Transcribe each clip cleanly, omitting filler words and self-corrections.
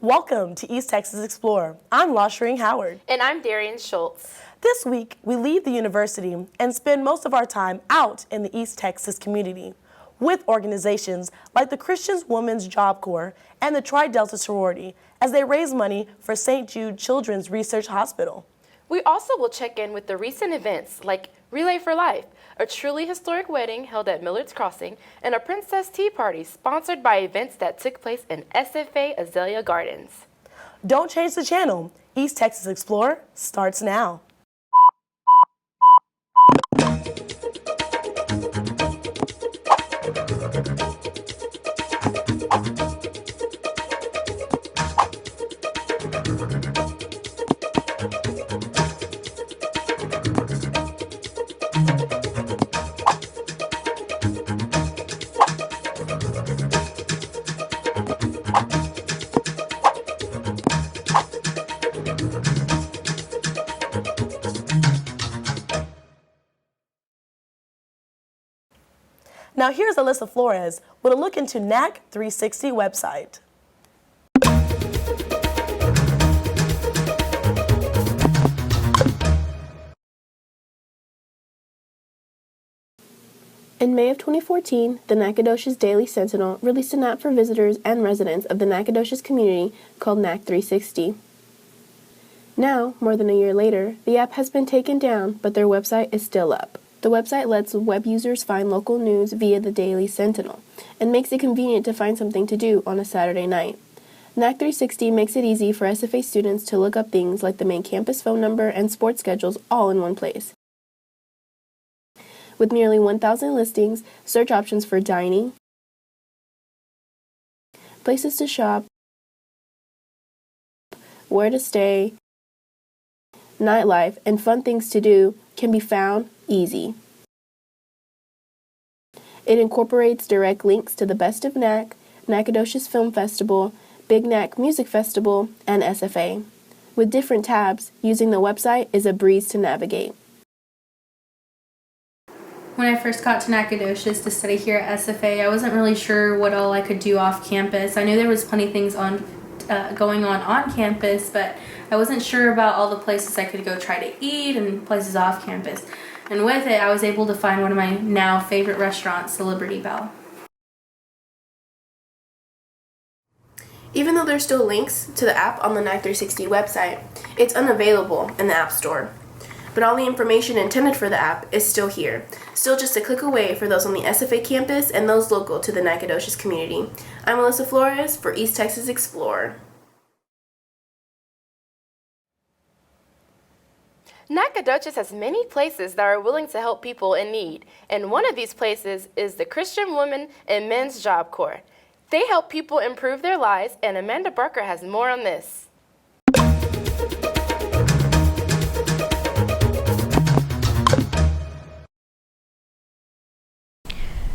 Welcome to East Texas Explorer. I'm Lashreen Howard. And I'm Darian Schultz. This week, we leave the university and spend most of our time out in the East Texas community with organizations like the Christian Women's Job Corps and the Tri Delta Sorority as they raise money for St. Jude Children's Research Hospital. We also will check in with the recent events like Relay for Life, a truly historic wedding held at Millard's Crossing, and a Princess Tea Party sponsored by events that took place in SFA Azalea Gardens. Don't change the channel. East Texas Explorer starts now. Now here's Alyssa Flores with a look into NAC 360 website. In May of 2014, the Nacogdoches Daily Sentinel released an app for visitors and residents of the Nacogdoches community called NAC 360. Now, more than a year later, the app has been taken down, but their website is still up. The website lets web users find local news via the Daily Sentinel and makes it convenient to find something to do on a Saturday night. NAC 360 makes it easy for SFA students to look up things like the main campus phone number and sports schedules all in one place. With nearly 1,000 listings, search options for dining, places to shop, where to stay, nightlife, and fun things to do can be found easy. It incorporates direct links to the Best of NAC, Nacogdoches Film Festival, Big NAC Music Festival, and SFA. With different tabs, using the website is a breeze to navigate. When I first got to Nacogdoches to study here at SFA, I wasn't really sure what all I could do off campus. I knew there was plenty of things going on campus, but I wasn't sure about all the places I could go try to eat and places off campus. And with it, I was able to find one of my now favorite restaurants, the Liberty Bell. Even though there's still links to the app on the NAC 360 website, it's unavailable in the App Store. But all the information intended for the app is still here, still just a click away for those on the SFA campus and those local to the Nacogdoches community. I'm Alyssa Flores for East Texas Explorer. Nacogdoches has many places that are willing to help people in need, and one of these places is the Christian Women and Men's Job Corps. They help people improve their lives, and Amanda Barker has more on this.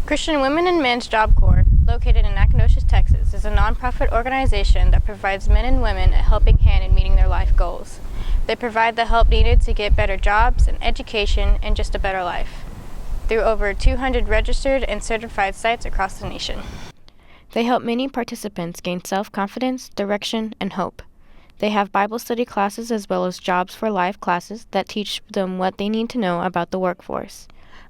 Christian Women and Men's Job Corps, located in Nacogdoches, Texas, is a nonprofit organization that provides men and women a helping hand in meeting their life goals. They provide the help needed to get better jobs and education and just a better life through over 200 registered and certified sites across the nation. They help many participants gain self-confidence, direction, and hope. They have Bible study classes as well as Jobs for Life classes that teach them what they need to know about the workforce.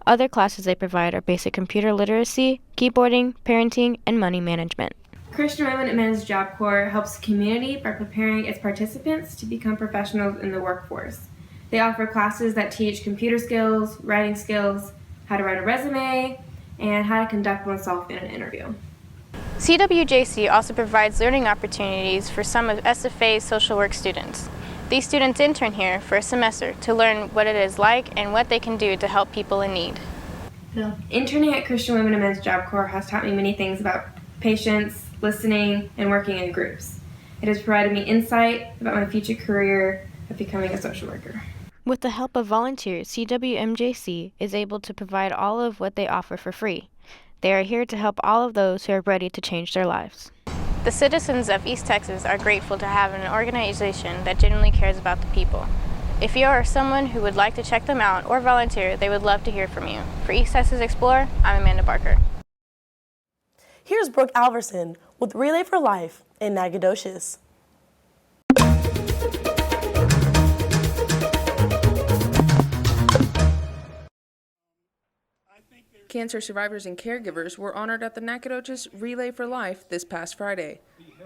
Other classes they provide are basic computer literacy, keyboarding, parenting, and money management. Christian Women and Men's Job Corps helps the community by preparing its participants to become professionals in the workforce. They offer classes that teach computer skills, writing skills, how to write a resume, and how to conduct oneself in an interview. CWJC also provides learning opportunities for some of SFA's social work students. These students intern here for a semester to learn what it is like and what they can do to help people in need. Interning at Christian Women and Men's Job Corps has taught me many things about patience, listening, and working in groups. It has provided me insight about my future career of becoming a social worker. With the help of volunteers, CWMJC is able to provide all of what they offer for free. They are here to help all of those who are ready to change their lives. The citizens of East Texas are grateful to have an organization that genuinely cares about the people. If you are someone who would like to check them out or volunteer, they would love to hear from you. For East Texas Explorer, I'm Amanda Barker. Here's Brooke Alverson with Relay for Life in Nacogdoches. Cancer survivors and caregivers were honored at the Nacogdoches Relay for Life this past Friday.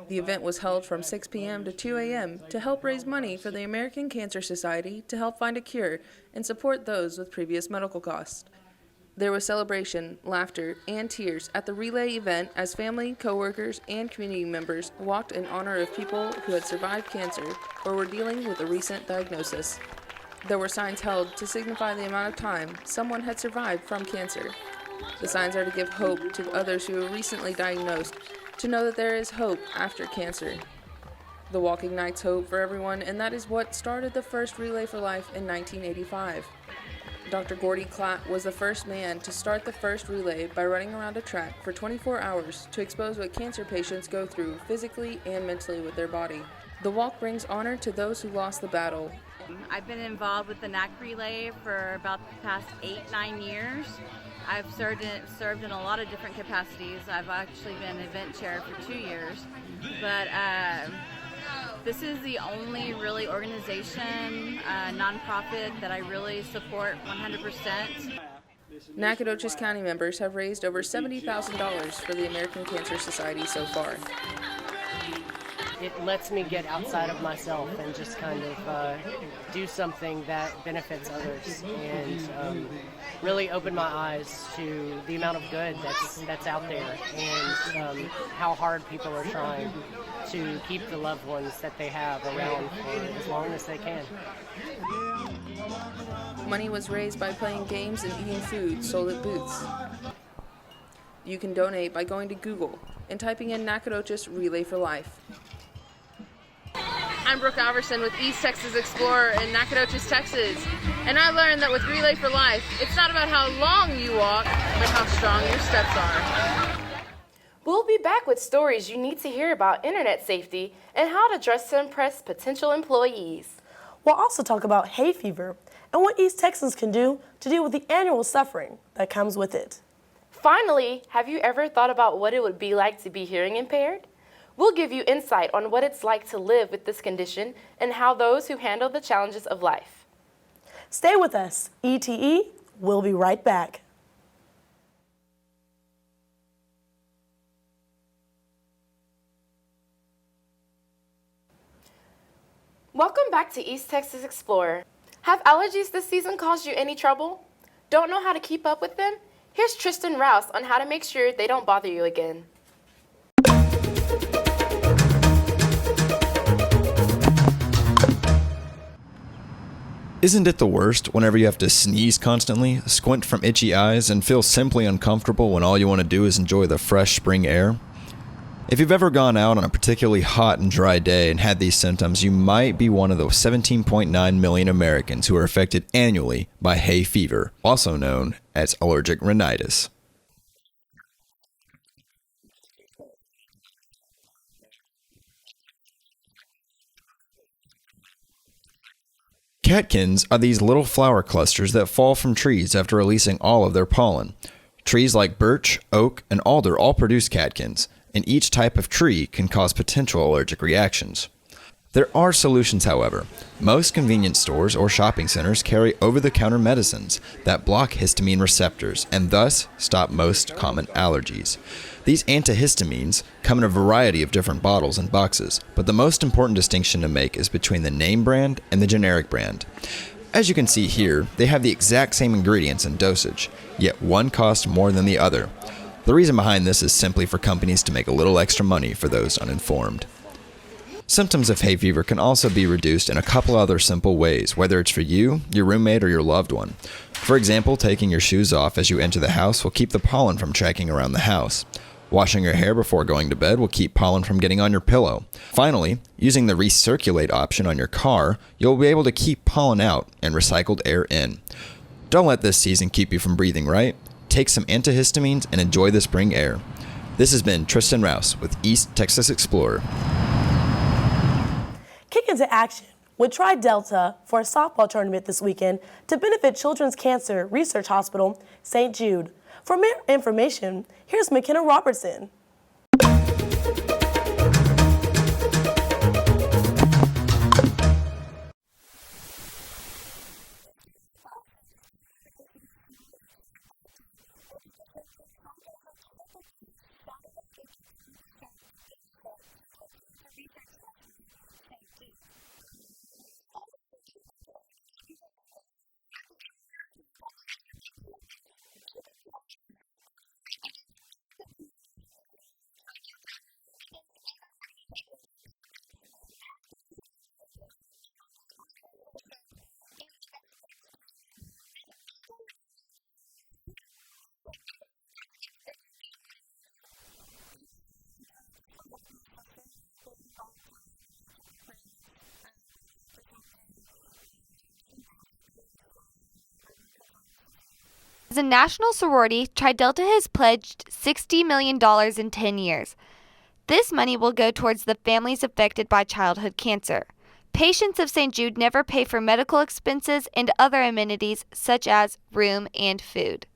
The event was held from 6 p.m. to 2 a.m. to help raise money for the American Cancer Society to help find a cure and support those with previous medical costs. There was celebration, laughter, and tears at the relay event as family, coworkers, and community members walked in honor of people who had survived cancer or were dealing with a recent diagnosis. There were signs held to signify the amount of time someone had survived from cancer. The signs are to give hope to others who were recently diagnosed to know that there is hope after cancer. The walk ignites hope for everyone, and that is what started the first Relay for Life in 1985. Dr. Gordy Klatt was the first man to start the first relay by running around a track for 24 hours to expose what cancer patients go through physically and mentally with their body. The walk brings honor to those who lost the battle. I've been involved with the NAC Relay for about the past 8-9 years. I've served in a lot of different capacities. I've actually been event chair for 2 years. But this is the only really organization, nonprofit, that I really support 100%. Nacogdoches County members have raised over $70,000 for the American Cancer Society so far. It lets me get outside of myself and just kind of do something that benefits others, and really open my eyes to the amount of good that's out there, and how hard people are trying to keep the loved ones that they have around for as long as they can. Money was raised by playing games and eating food sold at booths. You can donate by going to Google and typing in Nacogdoches Relay for Life. I'm Brooke Alverson with East Texas Explorer in Nacogdoches, Texas, and I learned that with Relay for Life, it's not about how long you walk, but how strong your steps are. We'll be back with stories you need to hear about internet safety and how to dress to impress potential employees. We'll also talk about hay fever and what East Texans can do to deal with the annual suffering that comes with it. Finally, have you ever thought about what it would be like to be hearing impaired? We'll give you insight on what it's like to live with this condition and how those who handle the challenges of life. Stay with us. ETE, we'll be right back. Welcome back to East Texas Explorer. Have allergies this season caused you any trouble? Don't know how to keep up with them? Here's Tristan Rouse on how to make sure they don't bother you again. Isn't it the worst whenever you have to sneeze constantly, squint from itchy eyes, and feel simply uncomfortable when all you want to do is enjoy the fresh spring air? If you've ever gone out on a particularly hot and dry day and had these symptoms, you might be one of the 17.9 million Americans who are affected annually by hay fever, also known as allergic rhinitis. Catkins are these little flower clusters that fall from trees after releasing all of their pollen. Trees like birch, oak, and alder all produce catkins, and each type of tree can cause potential allergic reactions. There are solutions, however. Most convenience stores or shopping centers carry over-the-counter medicines that block histamine receptors and thus stop most common allergies. These antihistamines come in a variety of different bottles and boxes, but the most important distinction to make is between the name brand and the generic brand. As you can see here, they have the exact same ingredients and dosage, yet one costs more than the other. The reason behind this is simply for companies to make a little extra money for those uninformed. Symptoms of hay fever can also be reduced in a couple other simple ways, whether it's for you, your roommate, or your loved one. For example, taking your shoes off as you enter the house will keep the pollen from tracking around the house. Washing your hair before going to bed will keep pollen from getting on your pillow. Finally, using the recirculate option on your car, you'll be able to keep pollen out and recycled air in. Don't let this season keep you from breathing right. Take some antihistamines and enjoy the spring air. This has been Tristan Rouse with East Texas Explorer. Kick into action with Tri Delta for a softball tournament this weekend to benefit Children's Cancer Research Hospital, St. Jude. For more information, here's McKenna Robertson. As a national sorority, Tri Delta has pledged $60 million in 10 years. This money will go towards the families affected by childhood cancer. Patients of St. Jude never pay for medical expenses and other amenities such as room and food.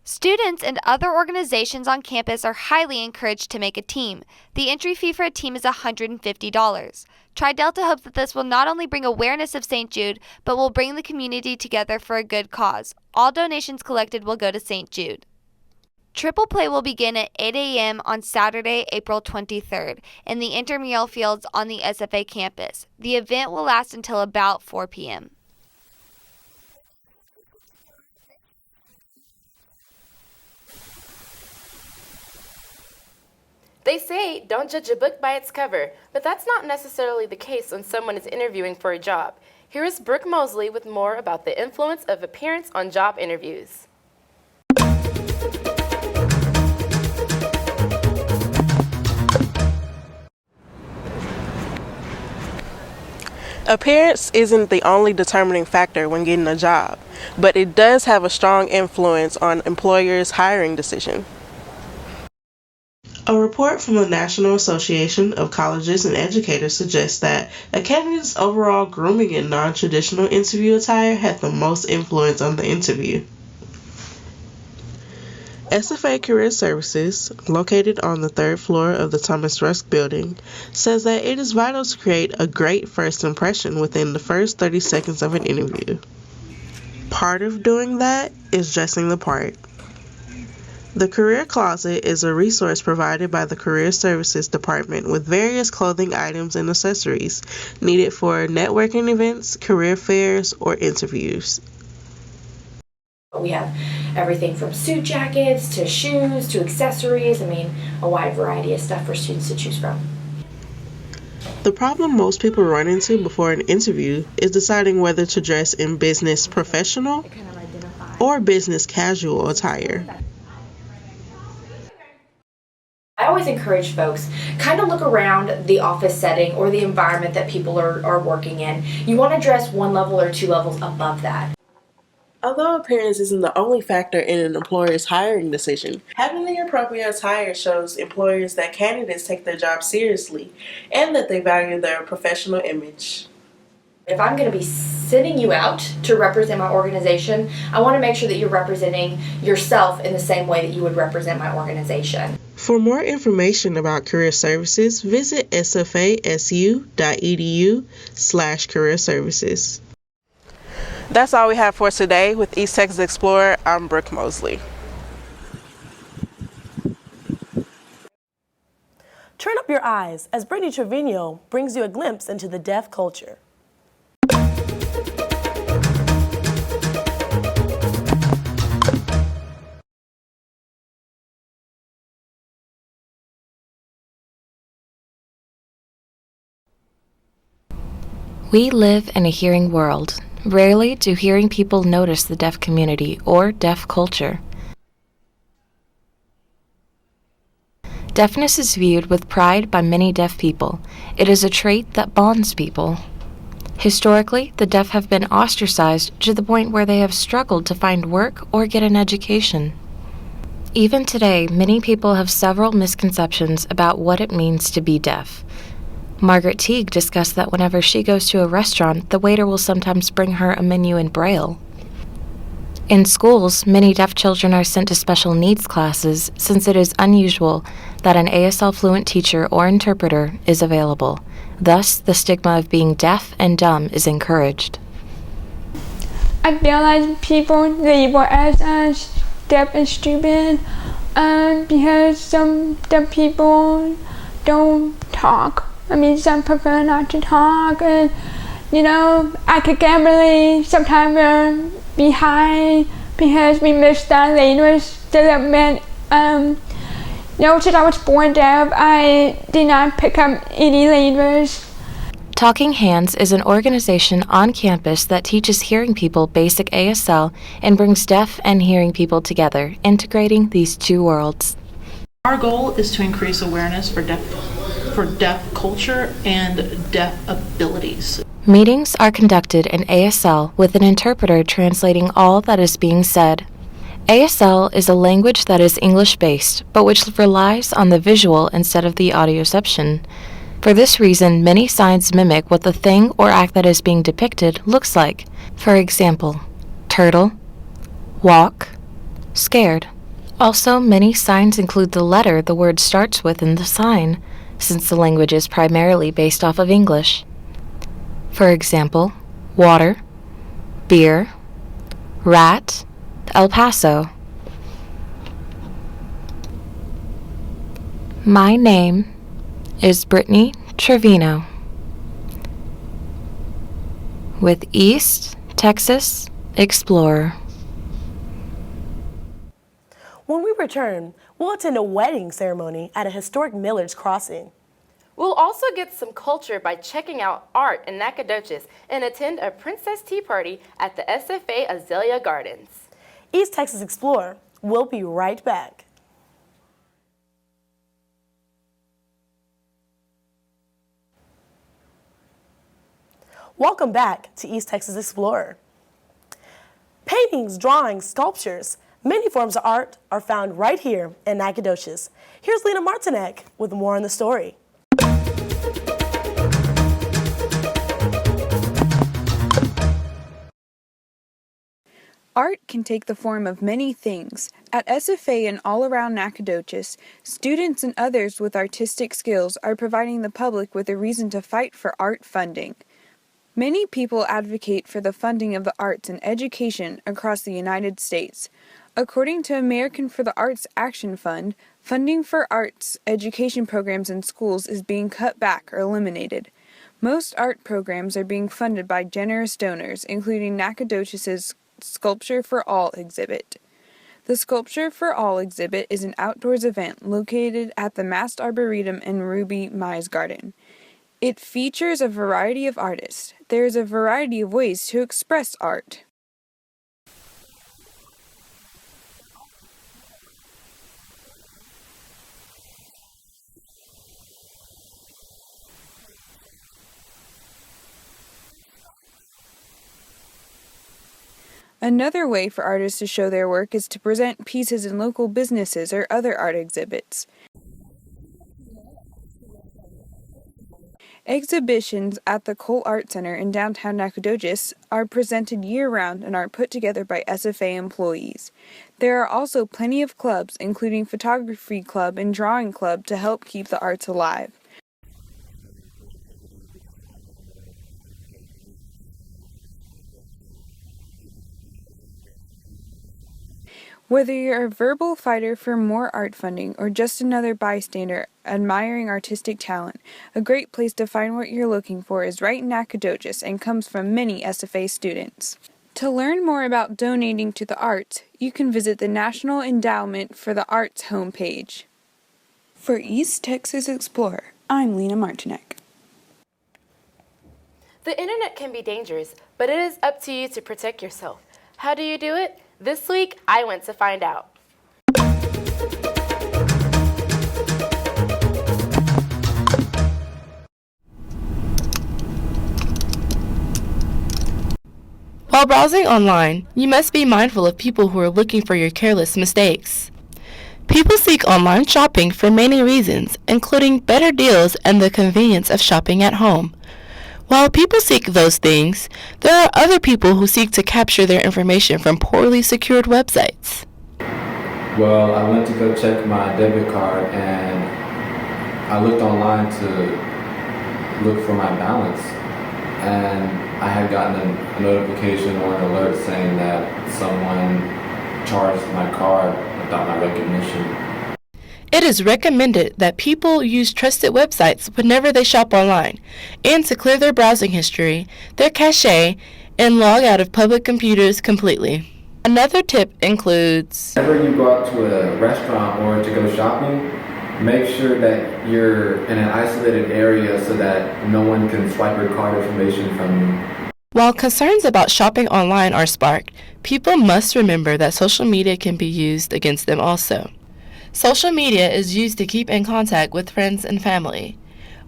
Students and other organizations on campus are highly encouraged to make a team. The entry fee for a team is $150. Tri Delta hopes that this will not only bring awareness of St. Jude, but will bring the community together for a good cause. All donations collected will go to St. Jude. Triple play will begin at 8 a.m. on Saturday, April 23rd, in the intramural fields on the SFA campus. The event will last until about 4 p.m. They say don't judge a book by its cover, but that's not necessarily the case when someone is interviewing for a job. Here is Brooke Mosley with more about the influence of appearance on job interviews. Appearance isn't the only determining factor when getting a job, but it does have a strong influence on employers' hiring decision. A report from the National Association of Colleges and Educators suggests that a candidate's overall grooming and non-traditional interview attire had the most influence on the interview. SFA Career Services, located on the third floor of the Thomas Rusk Building, says that it is vital to create a great first impression within the first 30 seconds of an interview. Part of doing that is dressing the part. The Career Closet is a resource provided by the Career Services Department with various clothing items and accessories needed for networking events, career fairs, or interviews. We have everything from suit jackets to shoes to accessories. A wide variety of stuff for students to choose from. The problem most people run into before an interview is deciding whether to dress in business professional or business casual attire. I always encourage folks, kind of look around the office setting or the environment that people are working in. You want to dress one level or two levels above that. Although appearance isn't the only factor in an employer's hiring decision, having the appropriate attire shows employers that candidates take their job seriously and that they value their professional image. If I'm going to be sending you out to represent my organization, I want to make sure that you're representing yourself in the same way that you would represent my organization. For more information about career services, visit sfasu.edu/career services. That's all we have for today. With East Texas Explorer, I'm Brooke Mosley. Turn up your eyes as Brittany Trevino brings you a glimpse into the deaf culture. We live in a hearing world. Rarely do hearing people notice the deaf community or deaf culture. Deafness is viewed with pride by many deaf people. It is a trait that bonds people. Historically, the deaf have been ostracized to the point where they have struggled to find work or get an education. Even today, many people have several misconceptions about what it means to be deaf. Margaret Teague discussed that whenever she goes to a restaurant, the waiter will sometimes bring her a menu in Braille. In schools, many deaf children are sent to special needs classes since it is unusual that an ASL fluent teacher or interpreter is available. Thus, the stigma of being deaf and dumb is encouraged. I feel like people label us as deaf and stupid because some deaf people don't talk. Some prefer not to talk, and academically sometimes behind because we miss that language development. Since I was born deaf, I did not pick up any language. Talking Hands is an organization on campus that teaches hearing people basic ASL and brings deaf and hearing people together, integrating these two worlds. Our goal is to increase awareness for deaf culture and deaf abilities. Meetings are conducted in ASL with an interpreter translating all that is being said. ASL is a language that is English-based, but which relies on the visual instead of the audioception. For this reason, many signs mimic what the thing or act that is being depicted looks like. For example, turtle, walk, scared. Also, many signs include the letter the word starts with in the sign, since the language is primarily based off of English. For example, water, beer, rat, El Paso. My name is Brittany Trevino with East Texas Explorer. When we return, we'll attend a wedding ceremony at a historic Miller's Crossing. We'll also get some culture by checking out art in Nacogdoches and attend a Princess Tea Party at the SFA Azalea Gardens. East Texas Explorer. We'll be right back. Welcome back to East Texas Explorer. Paintings, drawings, sculptures, many forms of art are found right here in Nacogdoches. Here's Lena Martinek with more on the story. Art can take the form of many things. At SFA and all around Nacogdoches, students and others with artistic skills are providing the public with a reason to fight for art funding. Many people advocate for the funding of the arts and education across the United States. According to American for the Arts Action Fund, funding for arts education programs in schools is being cut back or eliminated. Most art programs are being funded by generous donors, including Nacogdoches' Sculpture for All exhibit. The Sculpture for All exhibit is an outdoors event located at the Mast Arboretum in Ruby Mize Garden. It features a variety of artists. There is a variety of ways to express art. Another way for artists to show their work is to present pieces in local businesses or other art exhibits. Exhibitions at the Cole Art Center in downtown Nacogdoches are presented year-round and are put together by SFA employees. There are also plenty of clubs, including photography club and drawing club, to help keep the arts alive. Whether you're a verbal fighter for more art funding or just another bystander admiring artistic talent, a great place to find what you're looking for is right in Nacogdoches and comes from many SFA students. To learn more about donating to the arts, you can visit the National Endowment for the Arts homepage. For East Texas Explorer, I'm Lena Martinek. The internet can be dangerous, but it is up to you to protect yourself. How do you do it? This week, I went to find out. While browsing online, you must be mindful of people who are looking for your careless mistakes. People seek online shopping for many reasons, including better deals and the convenience of shopping at home. While people seek those things, there are other people who seek to capture their information from poorly secured websites. Well, I went to go check my debit card and I looked online to look for my balance, and I had gotten a notification or an alert saying that someone charged my card without my recognition. It is recommended that people use trusted websites whenever they shop online, and to clear their browsing history, their cache, and log out of public computers completely. Another tip includes: whenever you go out to a restaurant or to go shopping, make sure that you're in an isolated area so that no one can swipe your card information from you. While concerns about shopping online are sparked, people must remember that social media can be used against them also. Social media is used to keep in contact with friends and family.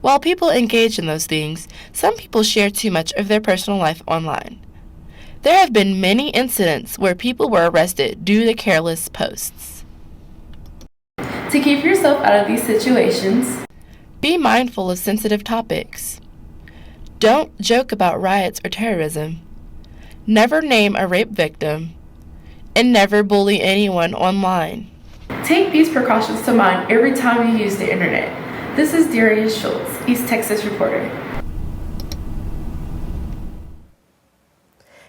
While people engage in those things, some people share too much of their personal life online. There have been many incidents where people were arrested due to careless posts. To keep yourself out of these situations, be mindful of sensitive topics. Don't joke about riots or terrorism. Never name a rape victim. And never bully anyone online. Take these precautions to mind every time you use the internet. This is Darius Schultz, East Texas reporter.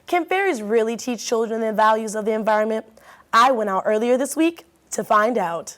Can fairies really teach children the values of the environment? I went out earlier this week to find out.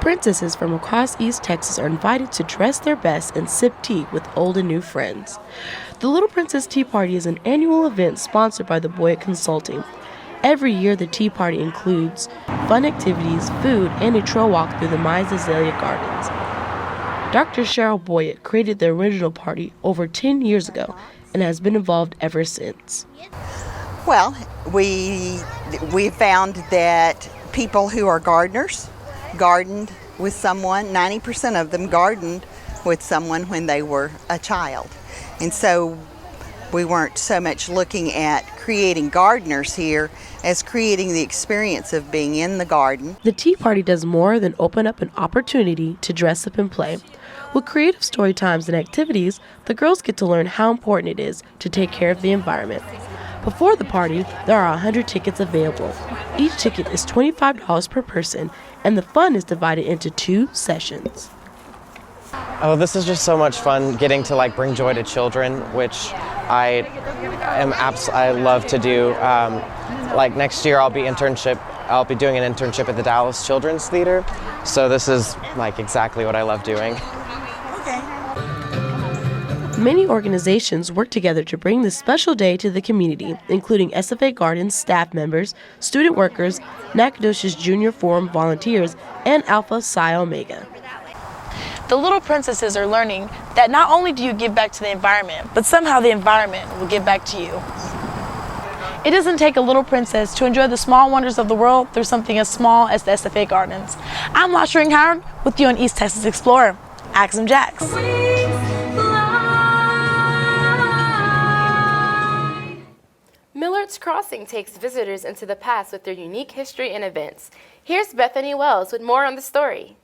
Princesses from across East Texas are invited to dress their best and sip tea with old and new friends. The Little Princess Tea Party is an annual event sponsored by the Boyd Consulting. Every year, the tea party includes fun activities, food, and a trail walk through the Myers Azalea Gardens. Dr. Cheryl Boyd created the original party over 10 years ago and has been involved ever since. Well, we found that people who are gardeners gardened with someone. 90% of them gardened with someone when they were a child. And so we weren't so much looking at creating gardeners here as creating the experience of being in the garden. The Tea Party does more than open up an opportunity to dress up and play. With creative story times and activities, the girls get to learn how important it is to take care of the environment. Before the party, there are 100 tickets available. Each ticket is $25 per person, and the fun is divided into 2 sessions. Oh, this is just so much fun getting to bring joy to children, which I love to do. Next year I'll be doing an internship at the Dallas Children's Theater. So this is exactly what I love doing. Many organizations work together to bring this special day to the community, including SFA Gardens staff members, student workers, Nacogdoches Junior Forum volunteers, and Alpha Psi Omega. The Little Princesses are learning that not only do you give back to the environment, but somehow the environment will give back to you. It doesn't take a little princess to enjoy the small wonders of the world through something as small as the SFA Gardens. I'm Lasha Howard with you on East Texas Explorer. Axum Jax. Millard's Crossing takes visitors into the past with their unique history and events. Here's Bethany Wells with more on the story.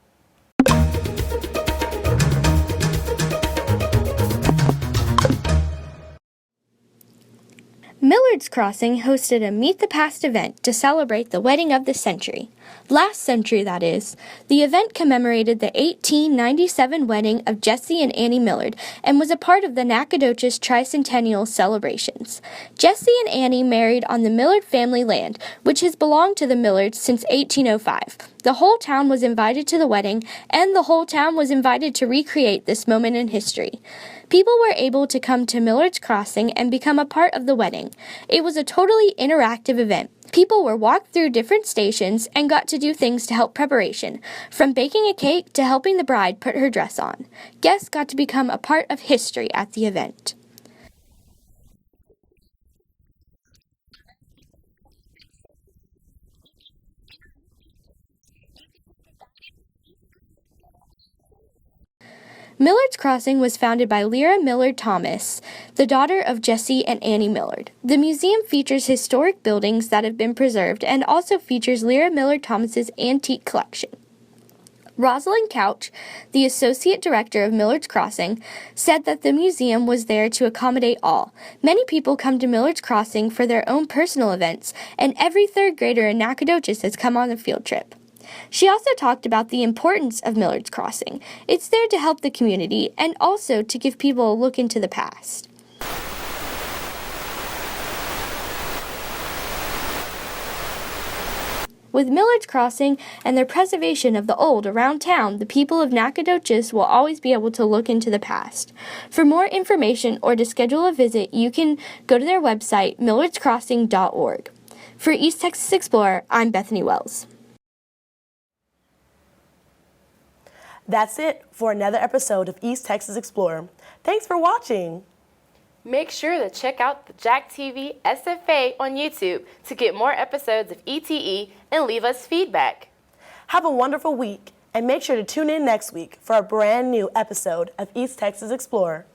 Millard's Crossing hosted a Meet the Past event to celebrate the wedding of the century. Last century, that is. The event commemorated the 1897 wedding of Jesse and Annie Millard and was a part of the Nacogdoches Tricentennial celebrations. Jesse and Annie married on the Millard family land, which has belonged to the Millards since 1805. The whole town was invited to the wedding, and the whole town was invited to recreate this moment in history. People were able to come to Millard's Crossing and become a part of the wedding. It was a totally interactive event. People were walked through different stations and got to do things to help preparation, from baking a cake to helping the bride put her dress on. Guests got to become a part of history at the event. Millard's Crossing was founded by Lyra Millard Thomas, the daughter of Jesse and Annie Millard. The museum features historic buildings that have been preserved and also features Lyra Millard Thomas's antique collection. Rosalind Couch, the associate director of Millard's Crossing, said that the museum was there to accommodate all. Many people come to Millard's Crossing for their own personal events, and every third grader in Nacogdoches has come on a field trip. She also talked about the importance of Millard's Crossing. It's there to help the community and also to give people a look into the past. With Millard's Crossing and their preservation of the old around town, the people of Nacogdoches will always be able to look into the past. For more information or to schedule a visit, you can go to their website, millardscrossing.org. For East Texas Explorer, I'm Bethany Wells. That's it for another episode of East Texas Explorer. Thanks for watching. Make sure to check out the Jack TV SFA on YouTube to get more episodes of ETE and leave us feedback. Have a wonderful week, and make sure to tune in next week for a brand new episode of East Texas Explorer.